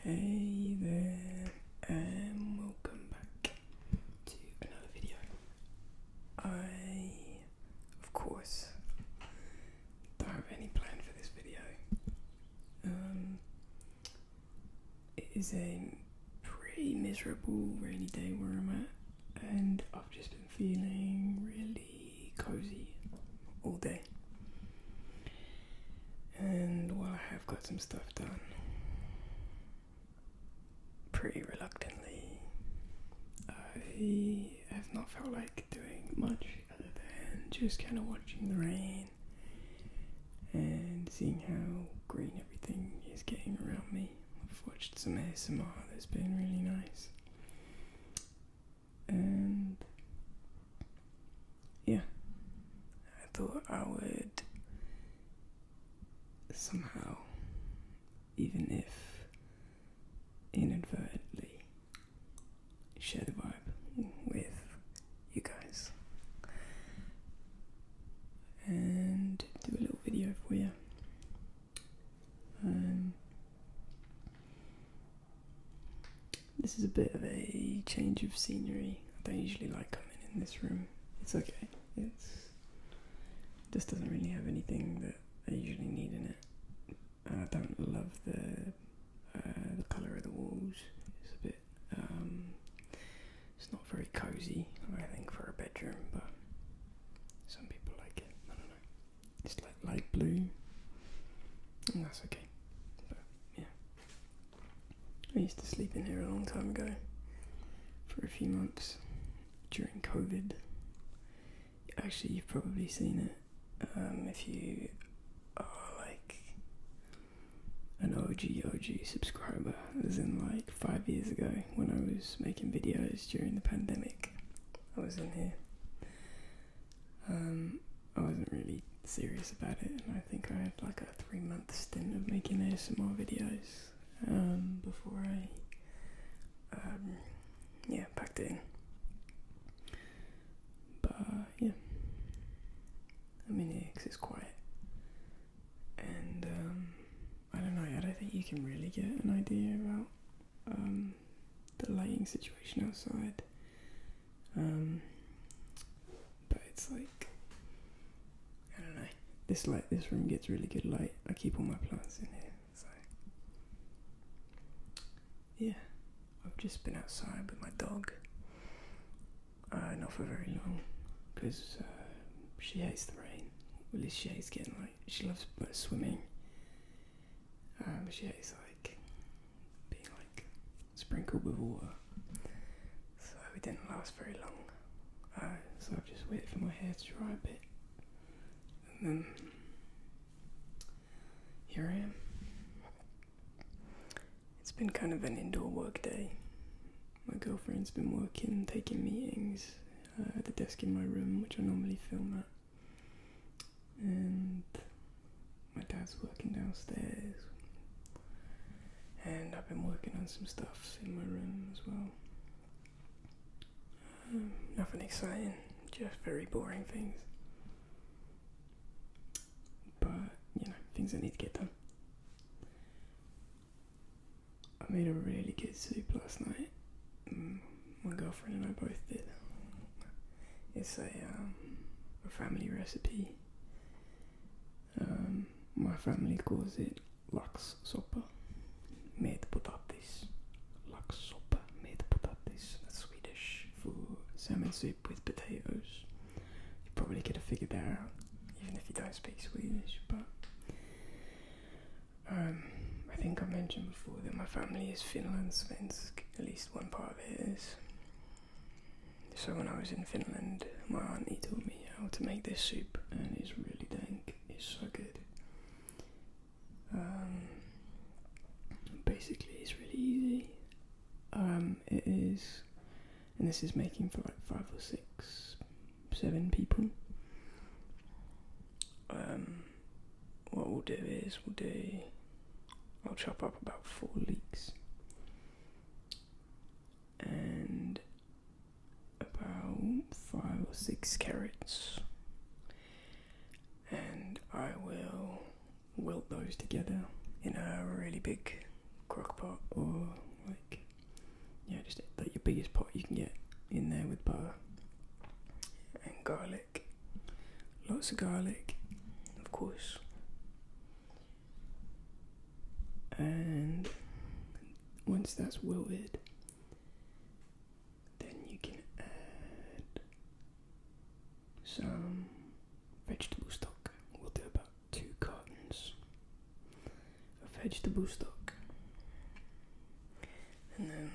Hey there, and welcome back to another video. I, of course, don't have any plan for this video. It is a pretty miserable rainy day where I'm at, and I've just been feeling really cozy all day. And while I have got some stuff done, pretty reluctantly, I have not felt like doing much other than just kind of watching the rain and seeing how green everything is getting around me. I've watched some ASMR that's been really nice, and yeah, I thought I would somehow, even if inadvertently, share the vibe with you guys and do a little video for you. This is a bit of a change of scenery. I don't usually like coming in this room. It's okay. Just doesn't really have anything that I usually need in it. I don't love the colour of the walls. It's a bit, it's not very cozy, I think, for a bedroom, but some people like it. I don't know. It's like light blue, and that's okay. But yeah, I used to sleep in here a long time ago, for a few months, during COVID. Actually, you've probably seen it, if you are like an OG subscriber, as in like 5 years ago when I was making videos during the pandemic. I was in here. I wasn't really serious about it, and I think I had like a 3-month stint of making ASMR videos before I packed it in. But yeah, I'm in here because it's quiet, and I don't know, I don't think you can really get an idea about the lighting situation outside, but it's like, I don't know, this room gets really good light. I keep all my plants in here, so yeah, I've just been outside with my dog, not for very long, because she hates the rain. Well, at least she hates getting she loves swimming, but she hates being sprinkled with water, so it didn't last very long. So I've just waited for my hair to dry a bit, and then here I am. It's been kind of an indoor work day. My girlfriend's been working, taking meetings at the desk in my room, which I normally film at, and my dad's working downstairs, and I've been working on some stuff in my room as well. Nothing exciting, just very boring things, but things that need to get done. I made a really good soup last night. My girlfriend and I both did. It's a family recipe. My family calls it laxsoppa med potatis. Laxsoppa med potatis. That's Swedish for salmon soup with potatoes. You probably could have figured that out, even if you don't speak Swedish. But I think I mentioned before that my family is Finlandssvensk. At least one part of it is. So when I was in Finland, my auntie taught me how to make this soup, and it's really dank. It's so good. Basically, it's really easy. It is, and this is making for 5 or 6, 7 people. What we'll do is I'll chop up about 4 leeks and about 5 or 6 carrots, and I will wilt those together in a really big crock pot or biggest pot you can get in there with butter and garlic. Lots of garlic, of course. And once that's wilted, then you can add some vegetable stock. We'll do about 2 cartons of vegetable stock. And then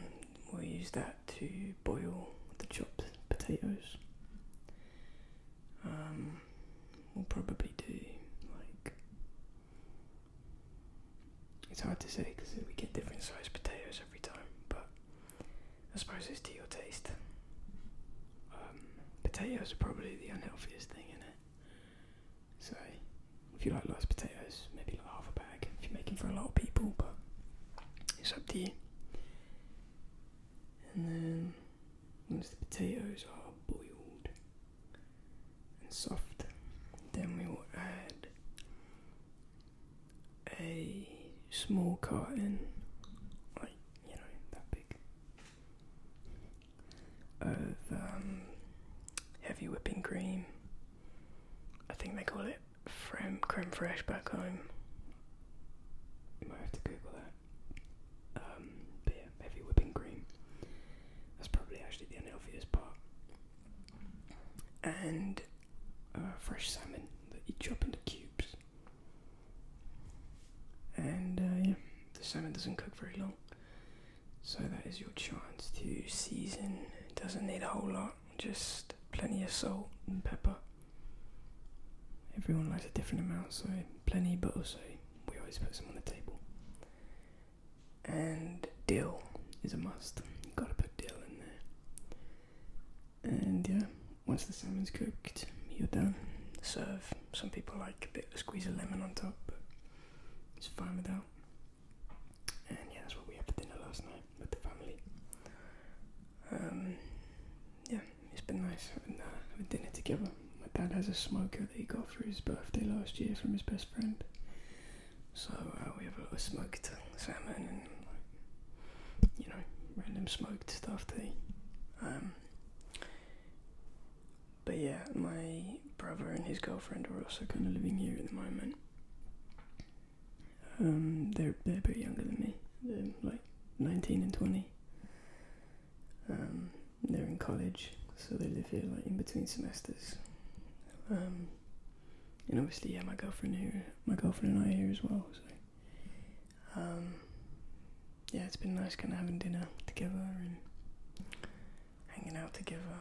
we'll use that to boil the chopped potatoes. We'll probably do like, it's hard to say because we get different sized potatoes every time, but I suppose it's to your taste. Potatoes are probably the unhealthiest thing in it. So if you like lots of potatoes, maybe like half a bag if you're making for a lot of people, but it's up to you. And then once the potatoes are boiled and soft, then we will add a small carton, like, that big, of heavy whipping cream. I think they call it creme fraiche back home. You might have to Google that. But yeah, heavy whipping cream. That's probably actually the unhealthiest part. And fresh salmon that you chop into cubes. And the salmon doesn't cook very long, so that is your chance to season. It doesn't need a whole lot, just plenty of salt and pepper. Everyone likes a different amount, so plenty, but also we always put some on the table. And dill is a must. You've got to put dill in there. And yeah, once the salmon's cooked, you're done. Serve. Some people like a bit of a squeeze of lemon on top, but it's fine without. And yeah, that's what we had for dinner last night with the family. Yeah, it's been nice having dinner together. My dad has a smoker that he got for his birthday last year from his best friend. So we have a lot of smoked salmon and random smoked stuff too. But yeah, my brother and his girlfriend are also kind of living here at the moment. They're a bit younger than me. They're like 19 and 20. They're in college, so they live here like in between semesters. And obviously, yeah, my girlfriend and I are here as well. So, yeah, it's been nice kind of having dinner together and hanging out together.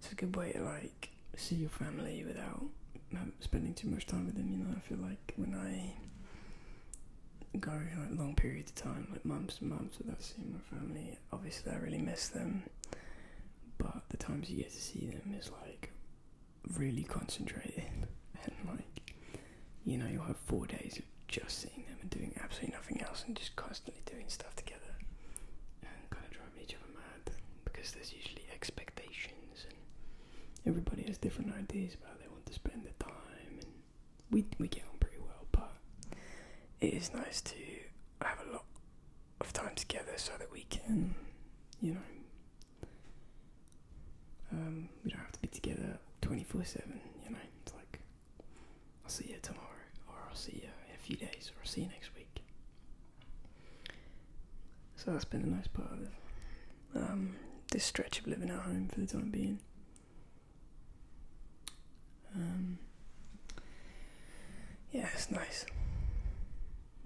It's a good way to like see your family without spending too much time with them. I feel like when I go like long periods of time, like months and months without seeing my family, obviously I really miss them. But the times you get to see them is like really concentrated, and like you'll have 4 days of just seeing them and doing absolutely nothing else and just constantly doing stuff together and kind of driving each other mad because there's usually expectations and everybody has different ideas about how they want to spend their time, and we get on pretty well, but it is nice to have a lot of time together so that we can we don't have to be together 24/7, it's like, I'll see you tomorrow, or I'll see you in a few days, or I'll see you next week. So that's been a nice part of this stretch of living at home for the time being. Yeah, it's nice.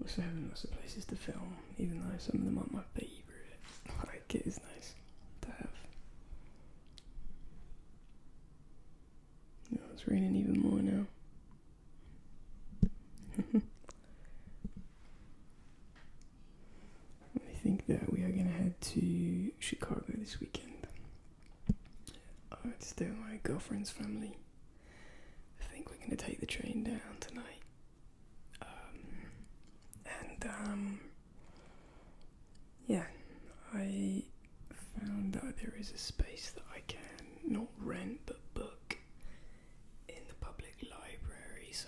Also having lots of places to film, even though some of them aren't my favourite. Like, it is nice to have. It's raining even more now. I think that we are going to head to Chicago this weekend. To stay with my girlfriend's family. I think we're going to take the train down tonight. Yeah, I found out there is a space that I can not rent but book in the public library, so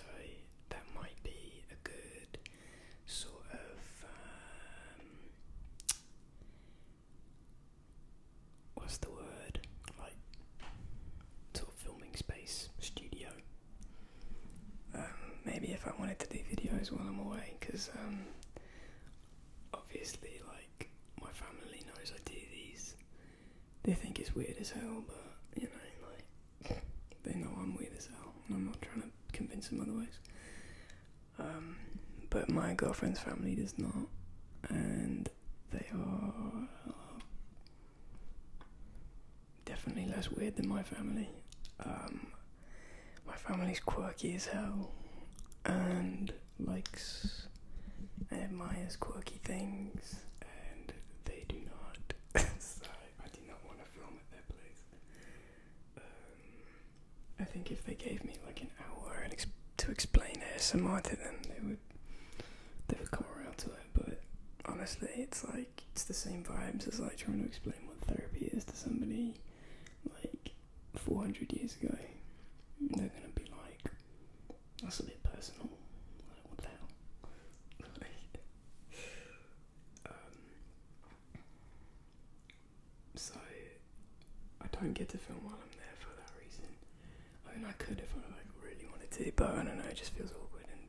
that might be a good sort of what's the word? Like, sort of filming space, studio. Maybe if I wanted to do videos while I'm away, because obviously, like, my family knows I do these. They think it's weird as hell, but, you know, like, they know I'm weird as hell, and I'm not trying to convince them otherwise. But my girlfriend's family does not, and they are definitely less weird than my family. My family's quirky as hell, and likes and admires quirky things, and they do not. So I do not want to film at their place. I think if they gave me like an hour to explain ASMR to them, they would come around to it. But honestly, it's the same vibes as like trying to explain what therapy is to somebody like 400 years ago. They're gonna be like, that's a bit personal. Like, what the hell? So I don't get to film while I'm there for that reason. I mean, I could if I like really wanted to, but I don't know. It just feels awkward, and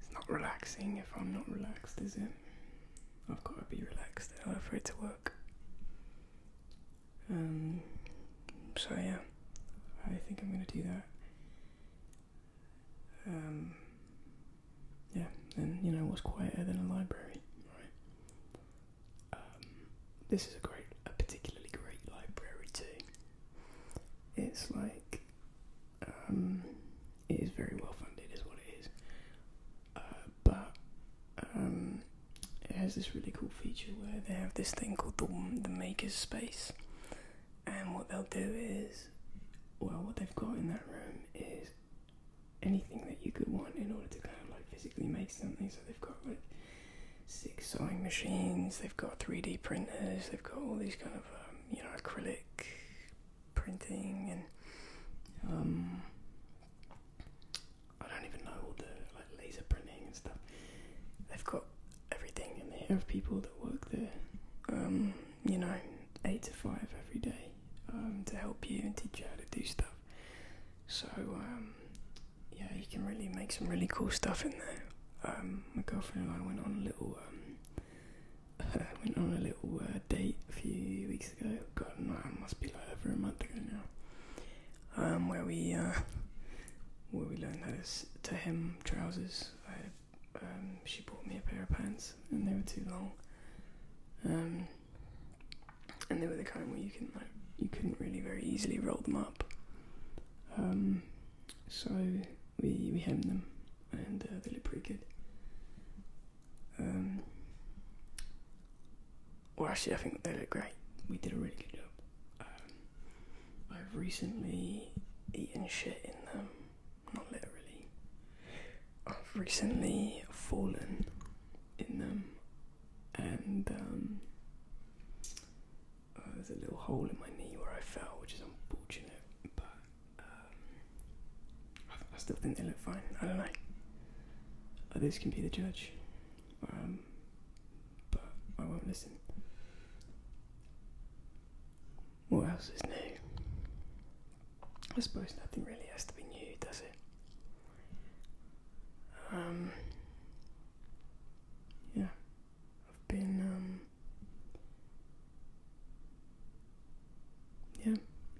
it's not relaxing if I'm not relaxed, is it? I've got to be relaxed in order for it to work. So yeah, I think I'm gonna do that. Yeah, and you know what's quieter than a library, right? This is a particularly great library too. It's like, it is very well funded, is what it is. But it has this really cool feature where they have this thing called the maker's space, and what they'll do is, well, what they've got in that room is anything that you could want in order to kind of like physically make something. So they've got like 6 sewing machines, they've got 3D printers, they've got all these kind of acrylic printing, and I don't even know, all the like laser printing and stuff. They've got everything, and they have people that work there 8 to 5 every day to help you and teach you how to do stuff. So yeah, you can really make some really cool stuff in there. My girlfriend and I went on a little date a few weeks ago. God, no, it must be like over a month ago now. Where we learned how to hem trousers. She bought me a pair of pants, and they were too long. And they were the kind where you couldn't really very easily roll them up. So we hemmed them, and they look pretty good. Well, actually, I think they look great. We did a really good job. I've recently eaten shit in them, not literally. I've recently fallen in them, and there's a little hole in my knee where I fell, which is unfortunate, but I still think they look fine. I don't know. Others can be the judge, but I won't listen. What else is new? I suppose nothing really has to be new, does it? Yeah, I've been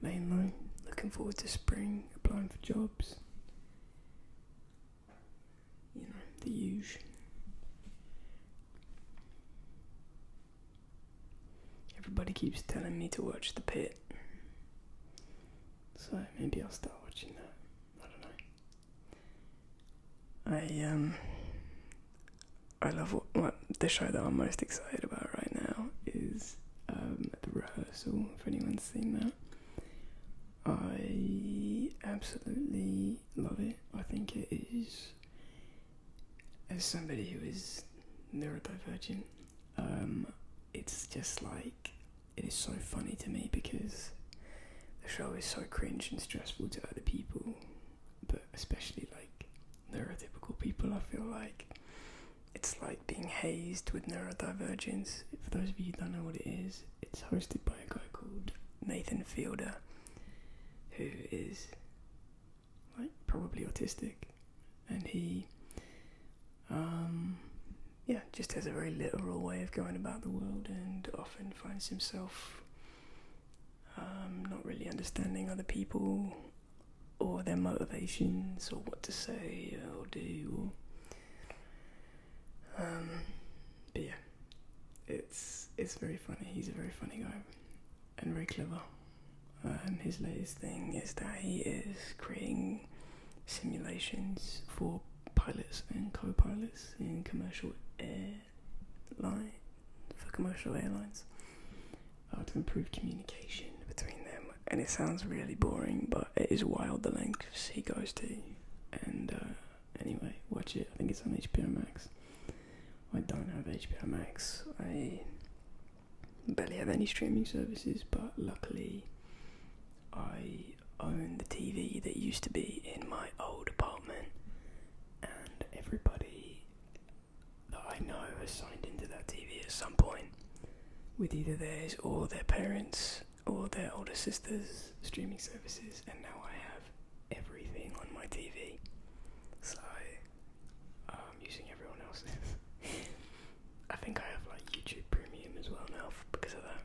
laying low, looking forward to spring, applying for jobs. You know, the usual. Everybody keeps telling me to watch The Pit, so maybe I'll start watching that. I don't know. I love the show that I'm most excited about right now is The Rehearsal, if anyone's seen that. I absolutely love it. I think it is, as somebody who is neurodivergent, it's just like, it is so funny to me because the show is so cringe and stressful to other people, but especially like neurotypical people. I feel like it's like being hazed with neurodivergence. For those of you who don't know what it is, it's hosted by a guy called Nathan Fielder, who is like probably autistic, and he just has a very literal way of going about the world, and often finds himself not really understanding other people or their motivations or what to say or do. But yeah, it's very funny. He's a very funny guy and very clever. His latest thing is that he is creating simulations for pilots and co-pilots in commercial airlines to improve communication between them. And it sounds really boring, but it is wild the lengths he goes to. And anyway, watch it. I think it's on HBO Max. I don't have HBO Max. I barely have any streaming services, but luckily I own the TV that used to be in my old apartment, and everybody that I know has signed into that TV at some point with either theirs or their parents or their older sister's streaming services, and now I have everything on my TV, so I'm using everyone else's. I think I have like YouTube Premium as well now because of that.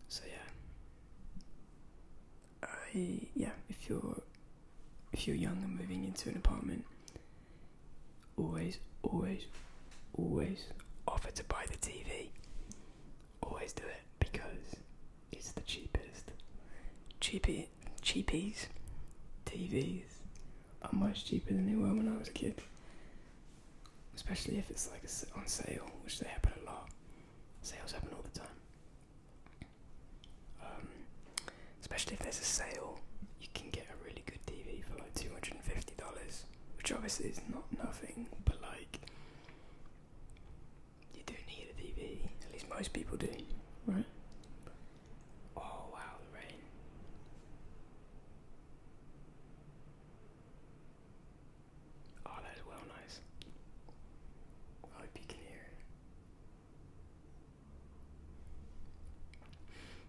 So yeah, if you're young and moving into an apartment, always offer to buy the TV. Always do it, because it's the cheapest. Cheapies TVs are much cheaper than they were when I was a kid. Especially if it's like on sale, which they happen a lot. Sales happen all the time. Especially if there's a sale, you can get a really good TV for like $250, which obviously is not nothing, but like, you do need a TV, at least most people do, right? Oh wow, the rain. Oh, that is well nice. I hope you can hear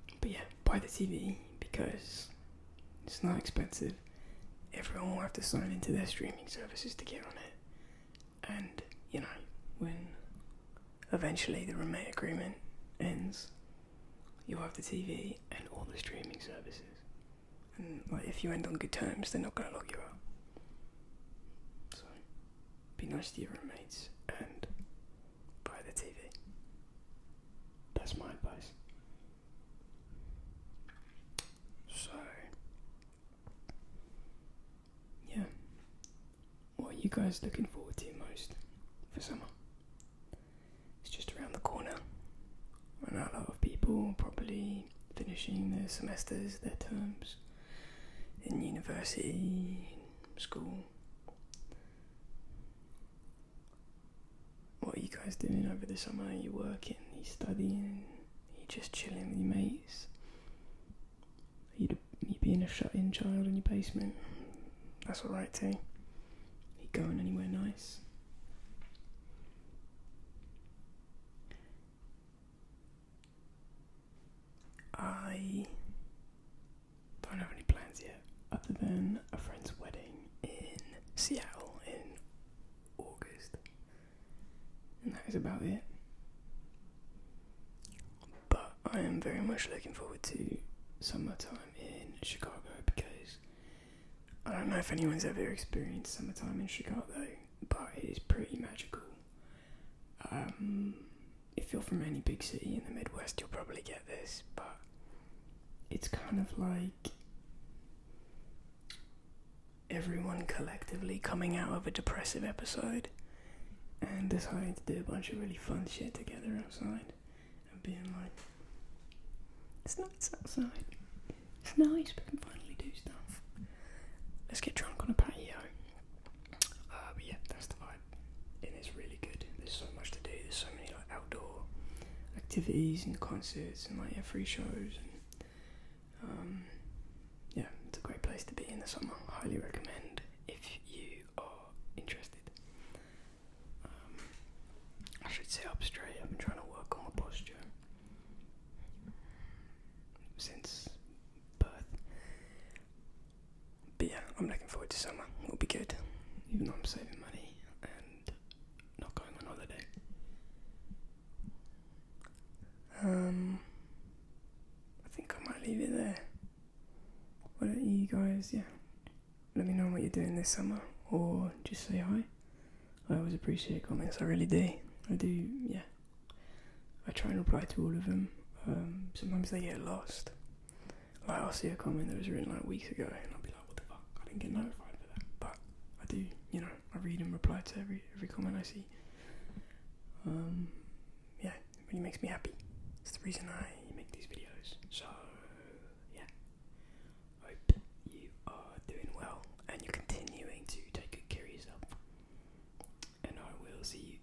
it. But yeah, buy the TV, because it's not expensive. Everyone will have to sign into their streaming services to get on it. And, you know, when eventually the roommate agreement ends, you'll have the TV and all the streaming services. And, like, if you end on good terms, they're not going to lock you out. So, be nice to your roommates and buy the TV. That's my advice. So, yeah, what are you guys looking forward to most for summer? It's just around the corner. I know a lot of people probably finishing their semesters, their terms in university, school. What are you guys doing over the summer? Are you working? Are you studying? Are you just chilling with your mates? You being a shut-in child in your basement? That's alright too. Are you going anywhere nice? I don't have any plans yet, other than a friend's wedding in Seattle in August, and that is about it. But I am very much looking forward to summertime in Chicago, because I don't know if anyone's ever experienced summertime in Chicago, but it is pretty magical. If you're from any big city in the Midwest, you'll probably get this, but it's kind of like everyone collectively coming out of a depressive episode and deciding to do a bunch of really fun shit together outside and being like, it's nice outside, it's nice, we can finally do stuff, let's get drunk on a patio. But yeah, that's the vibe, and it's really good. There's so much to do, there's so many like outdoor activities and concerts and like free shows, and yeah, it's a great place to be in the summer. Highly recommend if you are interested. I should sit up straight. I've been trying to work on my posture. summer. It'll be good, even though I'm saving money and not going on holiday. I think I might leave it there. Why don't you guys, let me know what you're doing this summer, or just say hi. I always appreciate comments, I really do. I try and reply to all of them. Sometimes they get lost. Like, I'll see a comment that was written like weeks ago, and I'll be like, what the fuck, I didn't get notified for that. But I do, I read and reply to every comment I see. It really makes me happy. It's the reason I make these videos. So, hope you are doing well, and you're continuing to take good care of yourself. And I will see you